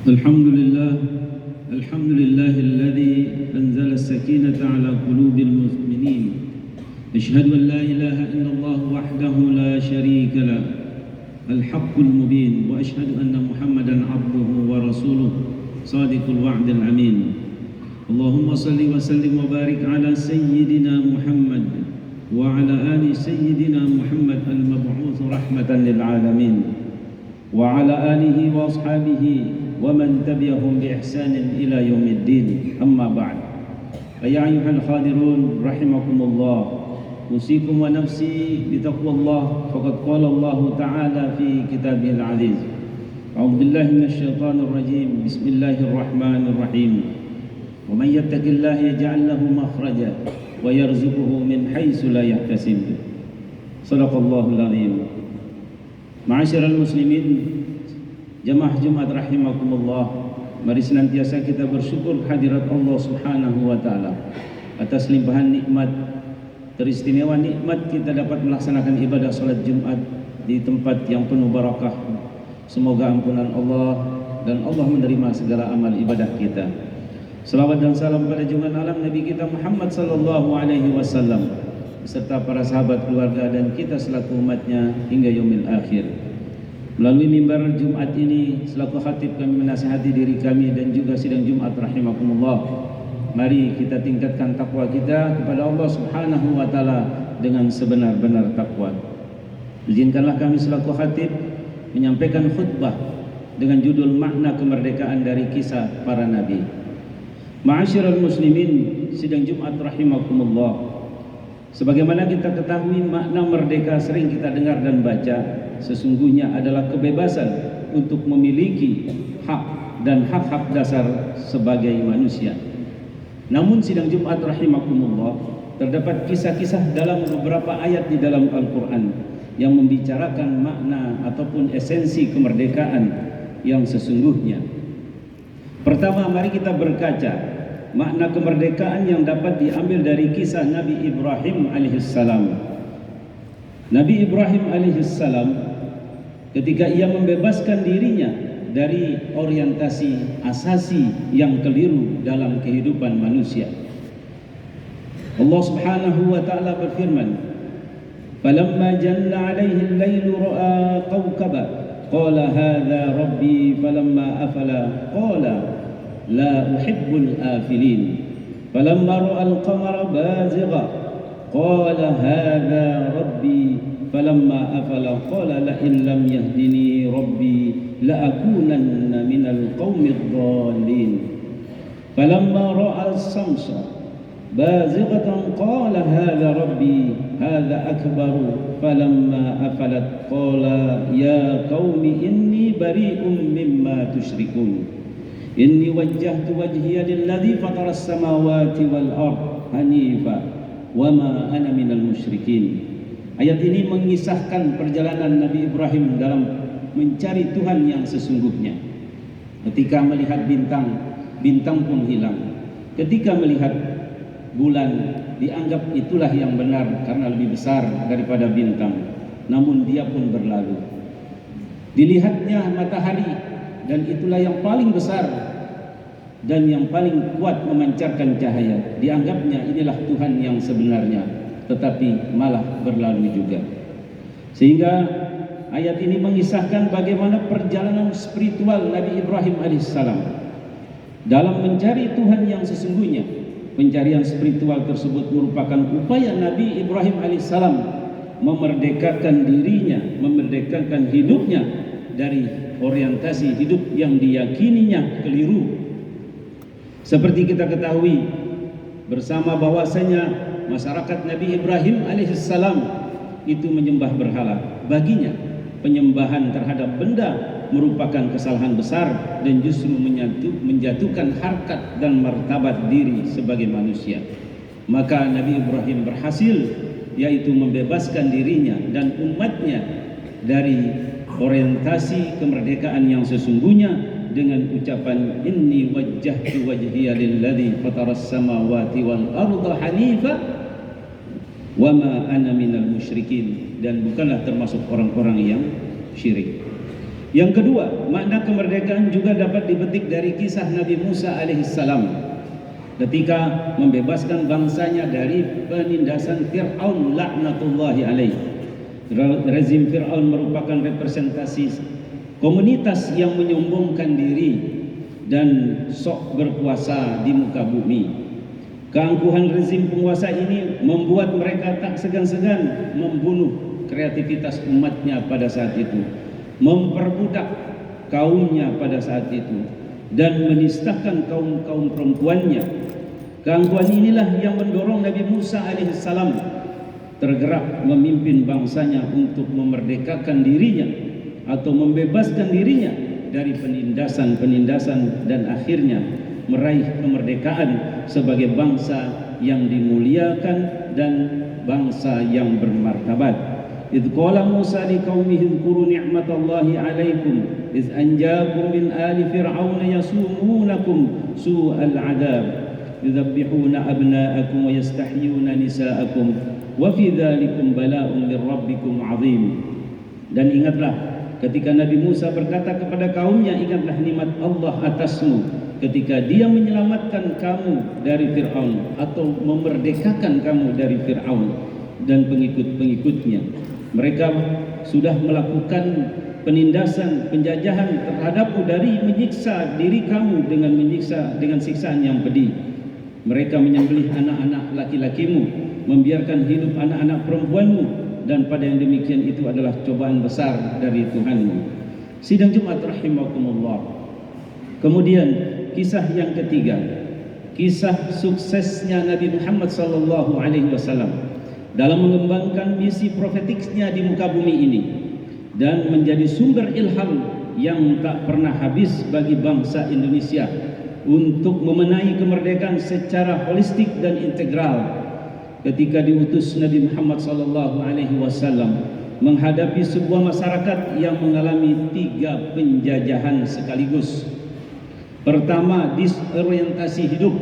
الحمد لله الحمد لله الذي أنزل السكينة على قلوب المؤمنين. أشهد أن لا إله إلا الله وحده لا شريك له الحق المبين، وأشهد أن محمدا عبده ورسوله صادق الوعد الأمين. اللهم صل وسلم وبارك على سيدنا محمد وعلى آل سيدنا محمد المبعوث رحمة للعالمين، وعلى آله وأصحابه ومن تبعهم بإحسان إلى يوم الدين. أما بعد، فيا أيها الحاضرون رحمكم الله، أوصيكم ونفسي بتقوى الله، فقد قال الله تعالى في كتابه العزيز: أعوذ بالله من الشيطان الرجيم، بسم الله الرحمن الرحيم، ومن يتق الله يجعل له مخرجا ويرزقه من حيث لا يحتسب. صدق الله العظيم. Ma'asyiral muslimin, jamaah Jumat rahimakumullah, mari senantiasa kita bersyukur hadirat Allah Subhanahu wa taala atas limpahan nikmat, teristimewa nikmat kita dapat melaksanakan ibadah salat Jumat di tempat yang penuh barakah. Semoga ampunan Allah dan Allah menerima segala amal ibadah kita. Selawat dan salam pada junjungan alam Nabi kita Muhammad sallallahu alaihi wasallam beserta para sahabat, keluarga dan kita selaku umatnya hingga yaumil akhir. Melalui mimbar Jumat ini selaku khatib kami menasihati diri kami dan juga sidang Jumat rahimakumullah. Mari kita tingkatkan takwa kita kepada Allah Subhanahu wa taala dengan sebenar-benar takwa. Izinkanlah kami selaku khatib menyampaikan khutbah dengan judul makna kemerdekaan dari kisah para nabi. Ma'asyiral muslimin, sidang Jumat rahimakumullah. Sebagaimana kita ketahui, makna merdeka sering kita dengar dan baca, sesungguhnya adalah kebebasan untuk memiliki hak dan hak-hak dasar sebagai manusia. Namun sidang Jumat rahimakumullah, terdapat kisah-kisah dalam beberapa ayat di dalam Al-Quran yang membicarakan makna ataupun esensi kemerdekaan yang sesungguhnya. Pertama, mari kita berkaca makna kemerdekaan yang dapat diambil dari kisah Nabi Ibrahim alaihissalam. Nabi Ibrahim alaihissalam ketika ia membebaskan dirinya dari orientasi asasi yang keliru dalam kehidupan manusia. Allah Subhanahu wa taala berfirman, "Falamma janna 'alaihi al-lailu ra'a kawkaba qala hadza rabbi falamma afala qala la uhibbul afilin falamma ra'al qamara bazigha qala hadza rabbi falamma afala qala la in lam yahdini rabbi la akunanna minal qaumidh dhalin falamma ra'al samsa bazighatan qala hadza rabbi hadza akbaru falamma afalat qala ya qaumi inni bari'un mimma tusyrikun Inni wajjahtu wajhiya lilladzi fataras samawati wal ard hanifa wama ana minal musyrikin." Ayat ini mengisahkan perjalanan Nabi Ibrahim dalam mencari Tuhan yang sesungguhnya. Ketika melihat bintang, bintang pun hilang. Ketika melihat bulan, dianggap itulah yang benar karena lebih besar daripada bintang. Namun dia pun berlalu. Dilihatnya matahari, dan itulah yang paling besar dan yang paling kuat memancarkan cahaya. Dianggapnya inilah Tuhan yang sebenarnya, tetapi malah berlalu juga. Sehingga ayat ini mengisahkan bagaimana perjalanan spiritual Nabi Ibrahim alaihissalam dalam mencari Tuhan yang sesungguhnya. Pencarian spiritual tersebut merupakan upaya Nabi Ibrahim alaihissalam memerdekakan dirinya, memerdekakan hidupnya dari orientasi hidup yang diyakininya keliru. Seperti kita ketahui bersama bahwasanya masyarakat Nabi Ibrahim alaihissalam itu menyembah berhala. Baginya penyembahan terhadap benda merupakan kesalahan besar dan justru menjatuhkan harkat dan martabat diri sebagai manusia. Maka Nabi Ibrahim berhasil, yaitu membebaskan dirinya dan umatnya dari orientasi kemerdekaan yang sesungguhnya dengan ucapan inni wajjahtu wajhiya lilladzi fataras samawati wal arda hanifa wama ana minal musyrikin, dan bukanlah termasuk orang-orang yang syirik. Yang kedua, makna kemerdekaan juga dapat dipetik dari kisah Nabi Musa alaihissalam ketika membebaskan bangsanya dari penindasan Fir'aun laknatullahi alaih. Rezim Fir'aun merupakan representasi komunitas yang menyombongkan diri dan sok berkuasa di muka bumi. Keangkuhan rezim penguasa ini membuat mereka tak segan-segan membunuh kreativitas umatnya pada saat itu, memperbudak kaumnya pada saat itu, dan menistakan kaum-kaum perempuannya. Keangkuhan inilah yang mendorong Nabi Musa alaihissalam tergerak memimpin bangsanya untuk memerdekakan dirinya atau membebaskan dirinya dari penindasan-penindasan dan akhirnya meraih kemerdekaan sebagai bangsa yang dimuliakan dan bangsa yang bermartabat. إذ قال موسى لقومه اذكروا نعمة الله عليكم إذ أنجاكم من آل فرعون يسومونكم سوء العذاب يذبحون أبناءكم ويستحيون نساءكم وفي ذلكم بلاء من ربكم عظيم. Dan ingatlah ketika Nabi Musa berkata kepada kaumnya, ingatlah nikmat Allah atasmu ketika dia menyelamatkan kamu dari Fir'aun atau memerdekakan kamu dari Fir'aun dan pengikut-pengikutnya. Mereka sudah melakukan penindasan, penjajahan terhadapmu dari menyiksa diri kamu dengan siksaan yang pedih. Mereka menyembelih anak-anak laki-lakimu, membiarkan hidup anak-anak perempuanmu, dan pada yang demikian itu adalah cobaan besar dari Tuhanmu. Sidang Jumat rahimakumullah. Kemudian kisah yang ketiga, kisah suksesnya Nabi Muhammad SAW dalam mengembangkan misi profetiknya di muka bumi ini dan menjadi sumber ilham yang tak pernah habis bagi bangsa Indonesia untuk memenahi kemerdekaan secara holistik dan integral. Ketika diutus Nabi Muhammad SAW menghadapi sebuah masyarakat yang mengalami 3 penjajahan sekaligus. Pertama, disorientasi hidup.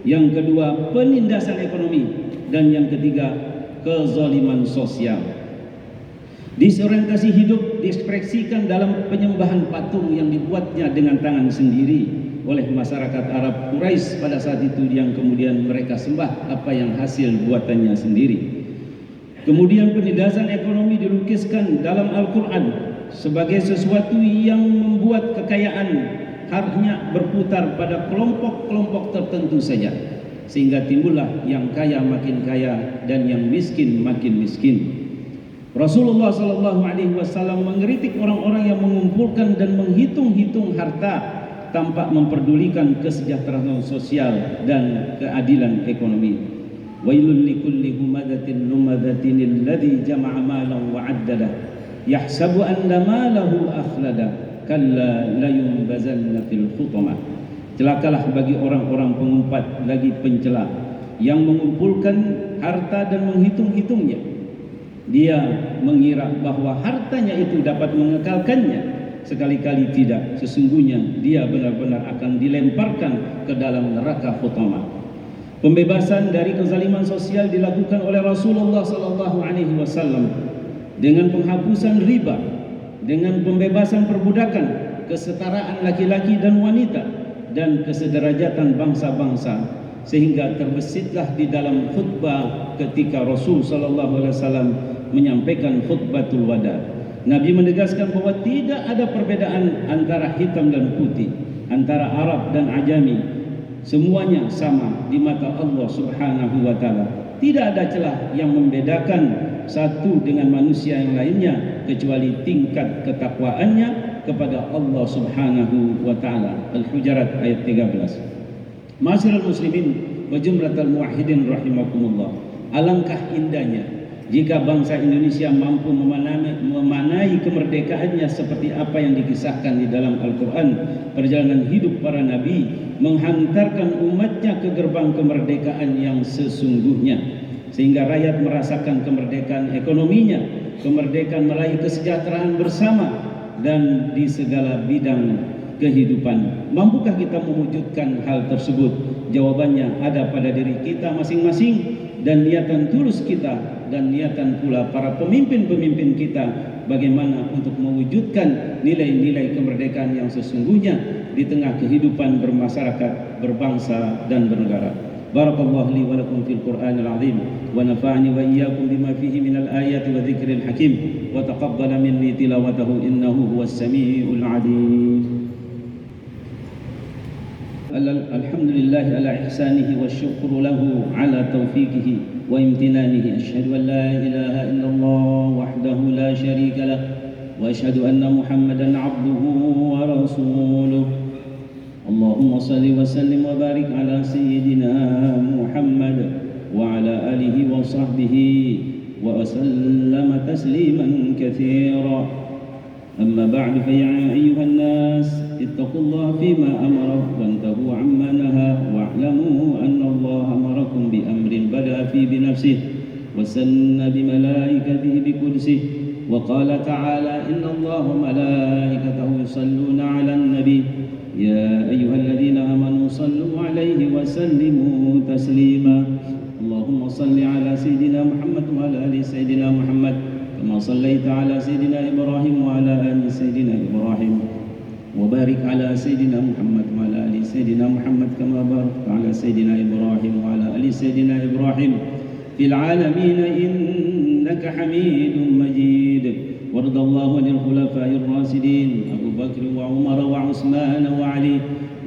Yang kedua, penindasan ekonomi. Dan yang ketiga, kezaliman sosial. Disorientasi hidup diekspresikan dalam penyembahan patung yang dibuatnya dengan tangan sendiri oleh masyarakat Arab Quraisy pada saat itu, yang kemudian mereka sembah apa yang hasil buatannya sendiri. Kemudian penindasan ekonomi dilukiskan dalam Al-Quran sebagai sesuatu yang membuat kekayaan hanya berputar pada kelompok-kelompok tertentu saja, sehingga timbullah yang kaya makin kaya dan yang miskin makin miskin. Rasulullah SAW mengkritik orang-orang yang mengumpulkan dan menghitung-hitung harta tanpa memperdulikan kesejahteraan sosial dan keadilan ekonomi. Wailul likulli humadatin lumadatin alladhi jama'a malan wa 'addadah yahsabu anna malahu akhlada kalla la yunbazanna fil hutamah. Celakalah bagi orang-orang pengumpat lagi pencela yang mengumpulkan harta dan menghitung-hitungnya. Dia mengira bahwa hartanya itu dapat mengekalkannya, sekali-kali tidak. Sesungguhnya dia benar-benar akan dilemparkan ke dalam neraka hutamah. Pembebasan dari kezaliman sosial dilakukan oleh Rasulullah SAW dengan penghapusan riba, dengan pembebasan perbudakan, kesetaraan laki-laki dan wanita, dan kesederajatan bangsa-bangsa, sehingga terbesitlah di dalam khutbah ketika Rasul SAW menyampaikan khutbatul wada. Nabi menegaskan bahwa tidak ada perbedaan antara hitam dan putih, antara Arab dan Ajami. Semuanya sama di mata Allah Subhanahu wa taala. Tidak ada celah yang membedakan satu dengan manusia yang lainnya kecuali tingkat ketakwaannya kepada Allah Subhanahu wa taala. Al-Hujurat ayat 13. Ma'asyiral muslimin wa jumlatal muwahhidin rahimakumullah. Alangkah indahnya jika bangsa Indonesia mampu memanai kemerdekaannya seperti apa yang dikisahkan di dalam Al-Quran. Perjalanan hidup para nabi menghantarkan umatnya ke gerbang kemerdekaan yang sesungguhnya, sehingga rakyat merasakan kemerdekaan ekonominya, kemerdekaan meraih kesejahteraan bersama dan di segala bidang kehidupan. Mampukah kita mewujudkan hal tersebut? Jawabannya ada pada diri kita masing-masing dan niatan tulus kita, dan niatan pula para pemimpin-pemimpin kita bagaimana untuk mewujudkan nilai-nilai kemerdekaan yang sesungguhnya di tengah kehidupan bermasyarakat, berbangsa dan bernegara. Barakallahu li wa lakum fil Qur'anil azim wa nafa'ani wa iyyakum bima fihi minal ayati wa dzikril hakim wa taqabbala minni tilawatahu innahu huwas samiul alim. Alhamdulillah ala ihsanihi wa syukru lahu ala taufiqihi wa imtinanihi. Asyhadu an la ilaha illallah wahdahu la syarika lah wa asyhadu anna Muhammadan abduhu wa rasuluh. Allahumma salli wa sallim wa barik ala sayyidina Muhammad wa ala alihi wa sahbihi wa sallama tasliman katsira. Amma ba'du fa ya ayyuhan nas ittaqullaha fima amara wantahu amma naha wa'lamu anna Allah amarakum bi amrin bada'a fi bi nafsihi wa sanna bi malaikatihi bi qudsihi wa qala ta'ala inna Allah wa malaikatahu yusalluna 'alan nabi يا أيها الذين آمنوا صلوا عليه وسلموا تسليما اللهم صل على سيدنا محمد وعلى آل سيدنا محمد كما صليت على سيدنا إبراهيم وعلى آل سيدنا إبراهيم وبارك على سيدنا محمد وعلى آل سيدنا محمد كما باركت على سيدنا إبراهيم وعلى آل سيدنا إبراهيم في العالمين إنك حميد مجيد. وارض الله عن الخلفاء الراشدين أبو بكر وعمر وعثمان وعلي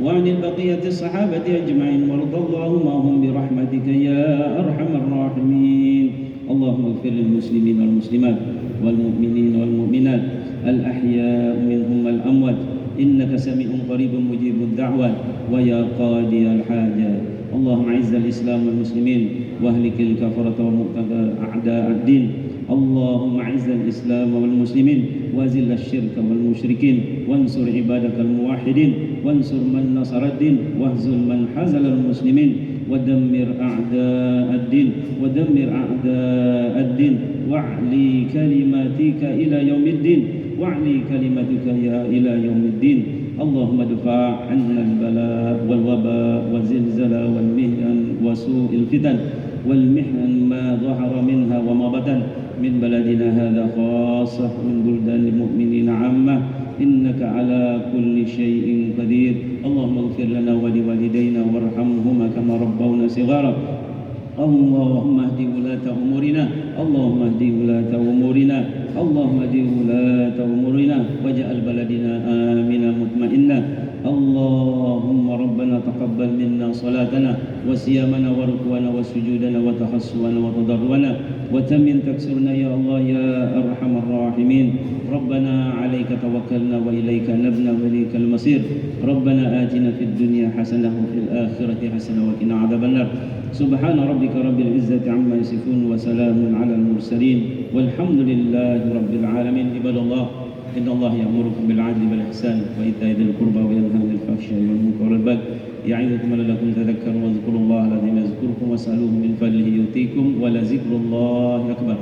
وعن البقية الصحابة أجمعين وارض اللهم عنهم برحمتك يا أرحم الراحمين. اللهم اغفر للمسلمين والمسلمات والمؤمنين والمؤمنات الأحياء منهم والأموات إنك سميع قريب مجيب الدعوات ويا قاضي الحاجات. اللهم أعز الإسلام والمسلمين واهلك الكفرة والمعتدى أعداء الدين. اللهم أعز الإسلام والمسلمين وأذل الشرك والمشركين وانصر عبادك الموحدين وانصر من نصر الدين واهزم من حزل المسلمين ودمر أعداء الدين واعلي كلماتك إلى يوم الدين إلى يوم الدين. اللهم ادفع عنا البلاء والوباء والزلزال والمهن وسوء الفتن والمحن ما ظهر منها وما بطن من بلدنا هذا خاصة من بلدان المؤمنين عامة إنك على كل شيء قدير. اللهم اغفر لنا ولوالدينا وارحمهما كما ربونا صغارا. اللهم اهد ولاة أمورنا واجعل بلدنا آمنا مطمئنا. اللهم ربنا تقبل منا صلاتنا وصيامنا وركوعنا وسجودنا وتحسبنا وتضرعنا وتمن تكسرنا يا الله يا أرحم الراحمين. ربنا عليك توكلنا وإليك نبنا وإليك المصير. ربنا آتنا في الدنيا حسنة وفي الآخرة حسنة وقنا عذاب النار. سبحان ربك رب العزة عما يصفون وسلام على المرسلين والحمد لله رب العالمين. عباد الله إن الله يأمركم بالعدل والإحسان وإيتاء ذي القربى وينهى عن الفحشاء والمنكر والبغي يعظكم لعلكم تذكرون. واذكروا الله العظيم يذكركم واسألوه من فضله يؤتيكم ولذكر الله أكبر.